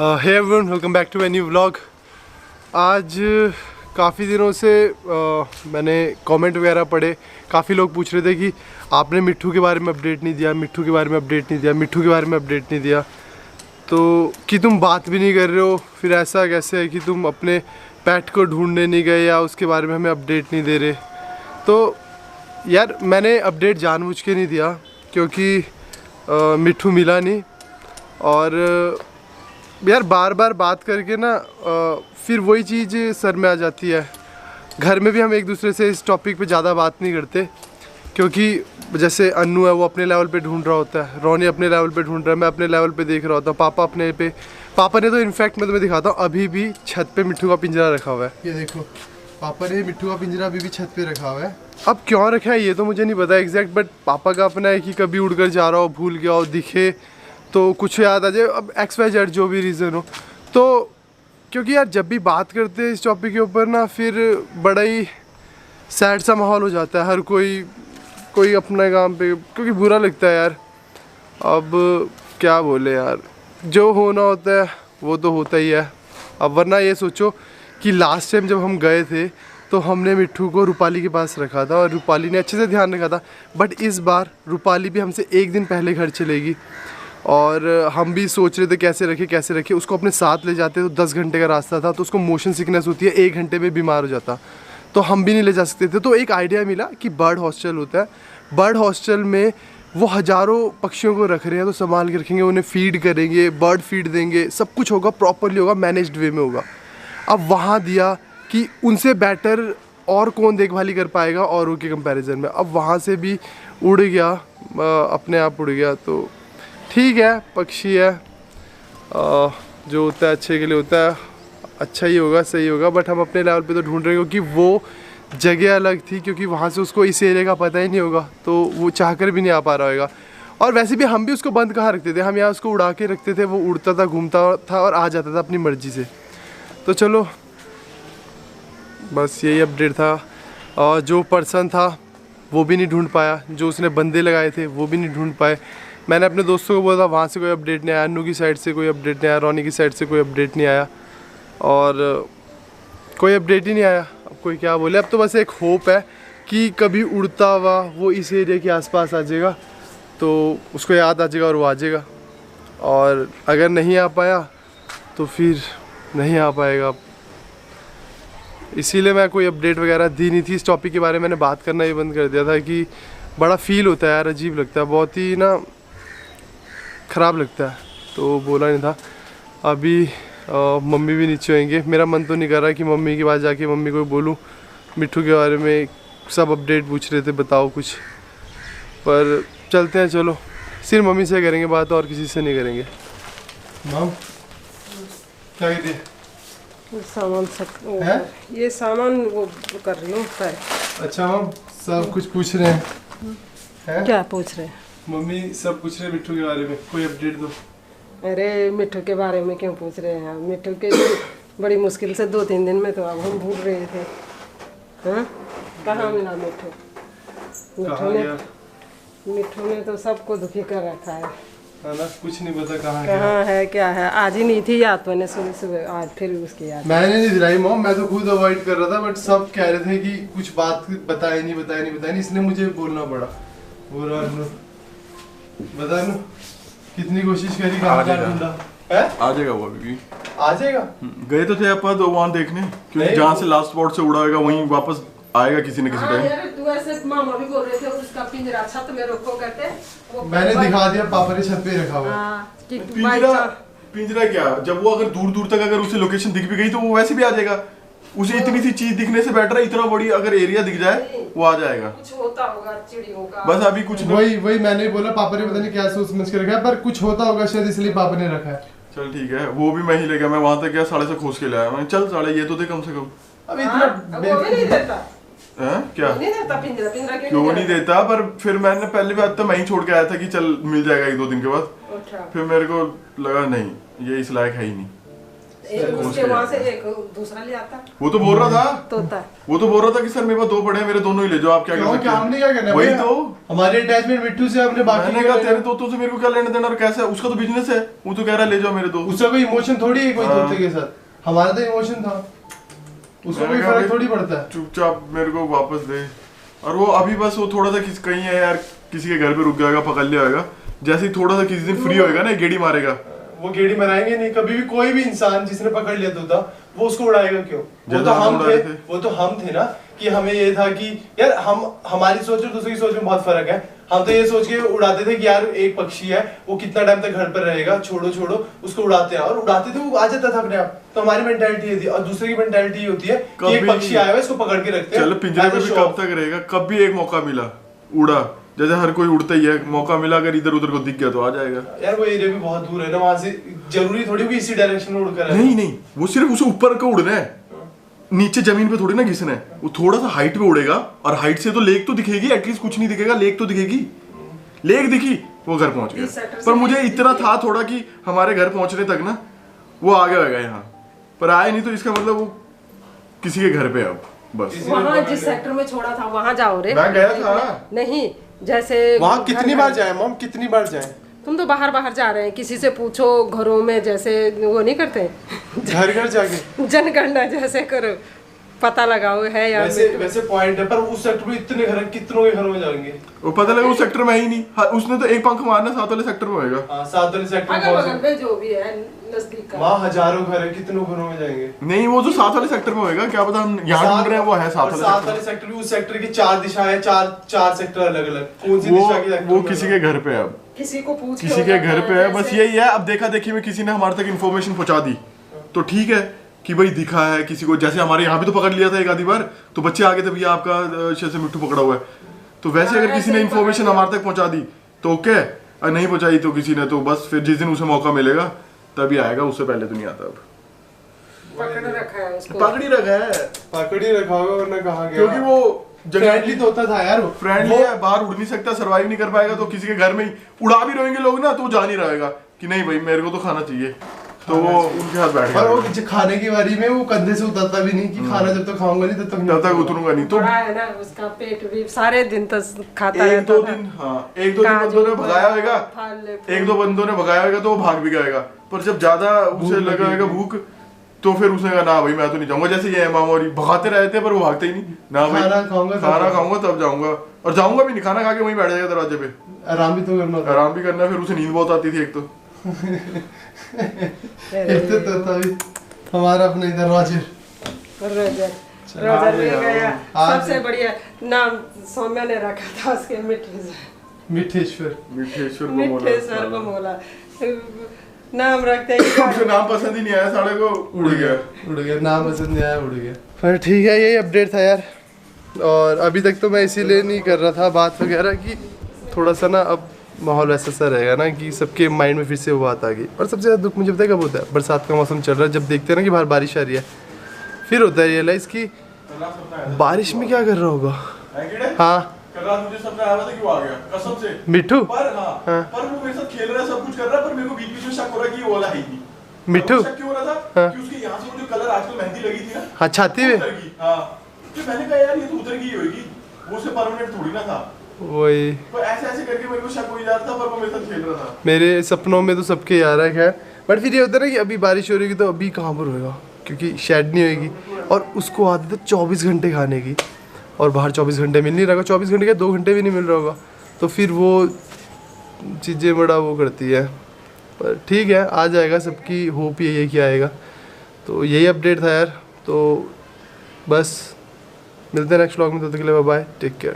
Hey everyone, welcome back to my new vlog. आज काफ़ी दिनों से मैंने कमेंट वगैरह पढ़े। काफ़ी लोग पूछ रहे थे कि आपने मिट्ठू के बारे में अपडेट नहीं दिया, मिट्ठू के बारे में अपडेट नहीं दिया, मिट्ठू के बारे में अपडेट नहीं दिया, तो कि तुम बात भी नहीं कर रहे हो, फिर ऐसा कैसे है कि तुम अपने पेट को ढूंढने नहीं गए या उसके बारे में हमें अपडेट नहीं दे रहे। तो यार मैंने अपडेट जानबूझ के नहीं दिया क्योंकि मिट्ठू मिला नहीं, और यार बार बार बात करके ना फिर वही चीज़ सर में आ जाती है। घर में भी हम एक दूसरे से इस टॉपिक पे ज़्यादा बात नहीं करते क्योंकि जैसे अन्नू है वो अपने लेवल पे ढूंढ रहा होता है, रोनी अपने लेवल पे ढूंढ रहा है, मैं अपने लेवल पे देख रहा होता हूँ, पापा अपने पे। पापा ने तो इनफैक्ट मैं तुम्हें दिखाता हूँ, अभी भी छत पे मिट्ठू का पिंजरा रखा हुआ है। ये देखो, पापा ने मिट्ठू का पिंजरा अभी भी छत पे रखा हुआ है। अब क्यों रखा है ये तो मुझे नहीं पता एग्जैक्ट, बट पापा का अपना है कि कभी उड़कर जा रहा हो, भूल गया हो, दिखे तो कुछ याद आ जाए, अब XYZ जो भी रीज़न हो। तो क्योंकि यार जब भी बात करते हैं इस टॉपिक के ऊपर ना, फिर बड़ा ही सैड सा माहौल हो जाता है। हर कोई अपने काम पे, क्योंकि बुरा लगता है यार। अब क्या बोले यार, जो होना होता है वो तो होता ही है। अब वरना ये सोचो कि लास्ट टाइम जब हम गए थे तो हमने मिट्ठू को रूपाली के पास रखा था और रूपाली ने अच्छे से ध्यान रखा था, बट इस बार रूपाली भी हमसे एक दिन पहले घर चलेगी और हम भी सोच रहे थे कैसे रखे। उसको अपने साथ ले जाते तो 10 घंटे का रास्ता था, तो उसको मोशन सिकनेस होती है, 1 घंटे में बीमार हो जाता, तो हम भी नहीं ले जा सकते थे। तो एक आइडिया मिला कि बर्ड हॉस्टल होता है, बर्ड हॉस्टल में वो हज़ारों पक्षियों को रख रहे हैं, तो संभाल के रखेंगे, उन्हें फीड करेंगे, बर्ड फीड देंगे, सब कुछ होगा, प्रॉपरली होगा, मैनेज्ड वे में होगा। अब वहाँ दिया कि उनसे बेटर और कौन देखभाली कर पाएगा औरों के कंपैरिजन में। अब वहाँ से भी उड़ गया, अपने आप उड़ गया, तो ठीक है, पक्षी है, जो होता है अच्छे के लिए होता है, अच्छा ही होगा, सही होगा। बट हम अपने लेवल पे तो ढूंढ रहे हैं क्योंकि वो जगह अलग थी, क्योंकि वहाँ से उसको इस एरिया का पता ही नहीं होगा, तो वो चाहकर भी नहीं आ पा रहा होगा। और वैसे भी हम भी उसको बंद कहाँ रखते थे, हम यहाँ उसको उड़ा के रखते थे, वो उड़ता था, घूमता था और आ जाता था अपनी मर्जी से। तो चलो, बस यही अपडेट था। और जो पर्सन था वो भी नहीं ढूंढ पाया, जो उसने बंदे लगाए थे वो भी नहीं ढूंढ पाए। मैंने अपने दोस्तों को बोला था, वहाँ से कोई अपडेट नहीं आया, अन्नू की साइड से कोई अपडेट नहीं आया, रोनी की साइड से कोई अपडेट नहीं आया, और कोई अपडेट ही नहीं आया। अब कोई क्या बोले, अब तो बस एक होप है कि कभी उड़ता हुआ वो इस एरिया के आसपास आ जाएगा, तो उसको याद आ जाएगा और वो आ जाएगा। और अगर नहीं आ पाया तो फिर नहीं आ पाएगा। इसीलिए मैं कोई अपडेट वगैरह दी नहीं थी। इस टॉपिक के बारे में मैंने बात करना ही बंद कर दिया था कि बड़ा फील होता है यार, अजीब लगता है, बहुत ही ना ख़राब लगता है, तो बोला नहीं था। अभी मम्मी भी नीचे होंगे, मेरा मन तो नहीं कर रहा कि मम्मी के पास जाके मम्मी को बोलूं मिट्ठू के बारे में, सब अपडेट पूछ रहे थे, बताओ कुछ, पर चलते हैं, चलो सिर्फ मम्मी से करेंगे बात और किसी से नहीं करेंगे। माम क्या कहती है? सामान सब है? ये सामान वो कर रही हूँ। अच्छा माम, सब कुछ पूछ रहे हैं? क्या पूछ रहे हैं? मम्मी सब पूछ रहे हैं मिट्ठू के बारे में, कोई अपडेट दो। अरे मिट्ठू के बारे में क्यों पूछ रहे हैं? मिट्ठू के बड़ी मुश्किल से 2-3 दिन में तो अब हम भूल रहे थे। हाँ, कहाँ मिला मिट्ठू? मिट्ठू ने तो सबको दुखी कर रखा है ना, कुछ नहीं पता कहाँ है क्या है। आज ही नहीं थी याद, मैंने सुबह आज फिर उसकी याद मैंने नहीं दिलाई मॉम, मैं तो खुद अवॉइड कर रहा था, बट सब कह रहे थे कि कुछ बात बताए नहीं, इसलिए मुझे बोलना पड़ा। बता नो कितनी कोशिश करी, कहाँ ढूंढा है? आ जाएगा वो अभी भी, आ जाएगा। गए तो थे अपन तो वहाँ देखने, क्योंकि जहाँ से लास्ट स्पॉट से उड़ा होगा वहीं वापस आएगा किसी न किसी टाइम। तू ऐसे मामा भी बोल रहे थे उसका पिंजरा छत में रखो करते, मैंने दिखा दिया, पापा ने छत पे रखा हुआ। पिंजरा क्या, जब वो अगर दूर तक अगर उसे लोकेशन दिख भी गई तो वो वैसे भी आ जाएगा। उसे इतनी सी चीज दिखने से बेटर है इतना बड़ी अगर एरिया दिख जाए वो आ जाएगा। कुछ होता होगा चिड़ियों का, बस अभी कुछ वही मैंने बोला, पापा ने पता नहीं क्या सोच समझ के रखा है, पर कुछ होता होगा शायद, इसलिए पापा ने रखा है। चल ठीक है, वो भी मैं ही ले गया, मैं वहां तक गया, साढ़े से खोज के लाया मैं। चल साढ़े ये तो दे कम से कम। अब इतना वो भी नहीं देता है क्या? नहीं देता पिंजरा क्यों नहीं देता? पर फिर मैंने पहले बात तो मैं ही छोड़ के आया था कि चल मिल जाएगा 1-2 दिन के बाद। फिर मेरे को लगा नहीं, ये इस लायक है ही नहीं। एक उसके वहाँ से एक दूसरा ले आता वो तो बोल रहा था तोता। वो तो बोल रहा था कि सर मेरे पास 2 पड़े हैं, मेरे दोनों ही ले जाओ, आप क्या कर क्यों, सकते क्या हैं? हमने क्या करना है वही भैया? तो हमारे अटैचमेंट मिट्टू से हमने बाकी मैंने कहा तेरे तोतों से मेरे को क्या लेना देना, और कैसा है उसका तो बिजनेस है, वो तो कह रहा है ले जाओ मेरे 2। उसका कोई इमोशन थोड़ी है कोई हाँ। तोते के साथ, हमारा तो इमोशन था, उसको कोई मैंने कहा फर्क भाई, थोड़ी पड़ता है। चुपचाप मेरे को वापस दे। और वो अभी बस वो थोड़ा सा कहीं है यार, किसी के घर पे रुक जाएगा, पकड़ लिया होगा, जैसे ही थोड़ा सा किसी दिन फ्री होएगा ना गेड़ी मारेगा। वो गेड़ी मराएंगे नहीं कभी भी, कोई भी इंसान जिसने पकड़ लिया तोता वो उसको उड़ाएगा क्यों? वो जैसा तो हम हम उड़ा थे, रहे थे। वो तो हम थे ना कि हमें ये था कि यार हमारी सोच और दूसरी की सोच में बहुत फर्क है। हम तो ये सोच के उड़ाते थे कि यार एक पक्षी है, वो कितना टाइम तक घर पर रहेगा, छोड़ो उसको उड़ाते हैं, और उड़ाते थे वो आ जाता था अपने आप। तो हमारी मेंटालिटी ये थी, और दूसरे की मेंटालिटी ये होती है कि एक पक्षी आया हुआ है, इसको पकड़ के रखते हैं। चलो पिंजरे में भी कब तक रहेगा, कब भी एक मौका मिला उड़ा, जैसे हर कोई उड़ता ही है, मौका मिला अगर इधर उधर को दिख गया तो आ जाएगा। यार वो एरिया भी बहुत दूर है ना वहां से, जरूरी थोड़ी कि इसी डायरेक्शन में उड़कर नहीं वो सिर्फ उसे ऊपर को उड़ना है, नीचे जमीन पे थोड़ी ना घिसना है। वो थोड़ा सा हाइट पे उड़ेगा, और हाइट से तो लेक तो दिखेगी, एटलीस्ट कुछ नहीं दिखेगा, लेक तो दिखेगी। लेक दिखी वो घर पहुंच गया। पर मुझे इतना था थोड़ा कि हमारे घर पहुंचने तक ना वो आ गया यहाँ, पर आए नहीं, तो इसका मतलब वो किसी के घर पे है अब बस। वहाँ जिस सेक्टर में छोड़ा था वहाँ जाओ रे। मैं गया था। नहीं जैसे वहां कितनी बार जाए मॉम, कितनी बार जाए? तुम तो बाहर जा रहे हैं, किसी से पूछो घरों में, जैसे वो नहीं करते घर जाके जनगणना जैसे करो, पता लगाओ है या वैसे पॉइंट है, पर उस सेक्टर में इतने घर, कितनों के घरों में जाएंगे? वो पता लगा उस सेक्टर में ही नहीं। हाँ, उसने तो एक पंख मारना 7 वाले सेक्टर में होएगा। हाँ 7 वाले सेक्टर में अगल पहुंचे, बगल में जो भी है नजदीक का, वहाँ हजारों घर है, कितनों घरों में जाएंगे? नहीं वो तो 7 वाले सेक्टर में होएगा, क्या पता हम यहाँ ढूंढ रहे हैं वो है 7 7 वाले सेक्टर भी, उस सेक्टर की 4 दिशा है, 4 सेक्टर अलग अलग, कौन सी दिशा की सेक्टर वो में किसी होगा? के घर पे है अब, किसी को पूछ किसी के घर पे है, बस यही है। अब देखा देखी में किसी ने हमारे तक इन्फॉर्मेशन पहुंचा दी तो ठीक है कि भाई दिखा है किसी को, जैसे हमारे यहाँ भी तो पकड़ लिया था एक आधी बार, तो बच्चे आगे थे भैया आपका शायद से मिट्टू पकड़ा हुआ है, तो वैसे अगर किसी ने इन्फॉर्मेशन हमारे तक पहुंचा दी तो ओके, और नहीं पहुंचाई तो किसी ने, तो बस फिर जिस दिन उसे मौका मिलेगा तभी आएगा, उससे पहले तो नहीं आता। अब पकड़ रखा है उसको, पकड़ ही रखा है, पकड़ ही रखा होगा, वरना कहाँ गया? क्योंकि वो फ्रेंडली तो होता था यार, फ्रेंडली है, बाहर उड़ नहीं सकता, सरवाइव नहीं कर पाएगा, तो किसी के घर में ही उड़ा भी रहेंगे लोग ना, तो जान ही रहेगा कि नहीं भाई मेरे को तो खाना चाहिए, तो वो उनके हाथ बैठ और वो गया। खाने की बारी में वो कंधे से उतरता भी नहीं कि खाना जब तक खाऊंगा नहीं तब तक उतरूंगा नहीं, तो बड़ा है ना उसका पेट भी, सारे दिन तक खाता एक रहता दो था। दिन, हाँ एक दो दिन बंदों ने भगाया होगा, फल एक दो बंदों ने भगाया होगा तो वो भाग भी जाएगा, पर जब ज्यादा उसे लगा होगा भूख, तो फिर उसने कहा ना भाई मैं तो नहीं जाऊंगा, जैसे ये मामा और भगाते रहते पर वो भागते ही नहीं, ना भाई खाना खाऊंगा तब जाऊंगा, और जाऊंगा भी नहीं, खाना खा के वहीं बैठ जाएगा दरवाजे पे, आराम भी तो करना होता आराम भी करना, फिर उसे नींद बहुत आती थी एक तो। एक तो तभी हमारा अपने इधर रॉजर रोजर ले गया, आज- सबसे बढ़िया नाम सौम्या ने रखा था उसके मिठेश्वर मिठेश्वर को मोला नाम रखते हैं। उसे नाम पसंद ही नहीं आया, साले को उड़ गया नाम पसंद नहीं आया, उड़ गया। पर ठीक है, यही अपडेट था यार, और अभी तक तो मैं इसीलिए नहीं कर रहा था बात वगैरह कि थोड़ा सा ना अब माहौल वैसा सा रहेगा ना कि सबके माइंड में फिर से वो बात आ गई। और सबसे ज़्यादा दुख मुझे पता है कब होता है, बरसात का मौसम चल रहा है, जब देखते हैं ना कि बाहर बारिश आ रही है, फिर होता है रियलाइज़ कि बारिश में क्या कर रहा होगा। हाँ कल रात मुझे सपना आया था कि वो आ गया कसम से मिट्ठू, पर पर वो मेरे साथ खेल रहा है, सब कुछ कर रहा है, पर मेरे को बीच बीच में शक हो रहा है कि ये वाला है ही नहीं। मिट्ठू शक क्यों हो रहा था कि उसके यहाँ से वो जो कलर आजकल मेहंदी लगी थी ना, हाँ छाती में, हाँ, तो मैंने कहा यार ये तो उतर गई होगी, वो से परमानेंट थोड़ी ना था, वही पर ऐसे ऐसे करके मेरे को शक हो ही जा रहा था, पर वो मेरे साथ खेल रहा था। मेरे सपनों में तो सबके यार है खैर, बट फिर ये होता है ना कि अभी बारिश हो रही होगी तो अभी कहाँ पर होएगा, क्योंकि शेड नहीं होएगी, और उसको आदत है 24 घंटे खाने की, और बाहर 24 घंटे मिल नहीं रहा होगा, 24 घंटे का 2 घंटे भी नहीं मिल रहा होगा, तो फिर वो चीज़ें बड़ा वो करती है। पर ठीक है, आ जाएगा, सबकी होप यही है कि आएगा। तो यही अपडेट था यार, तो बस मिलते हैं नेक्स्ट व्लॉग में, तब तक के लिए बाय बाय, टेक केयर।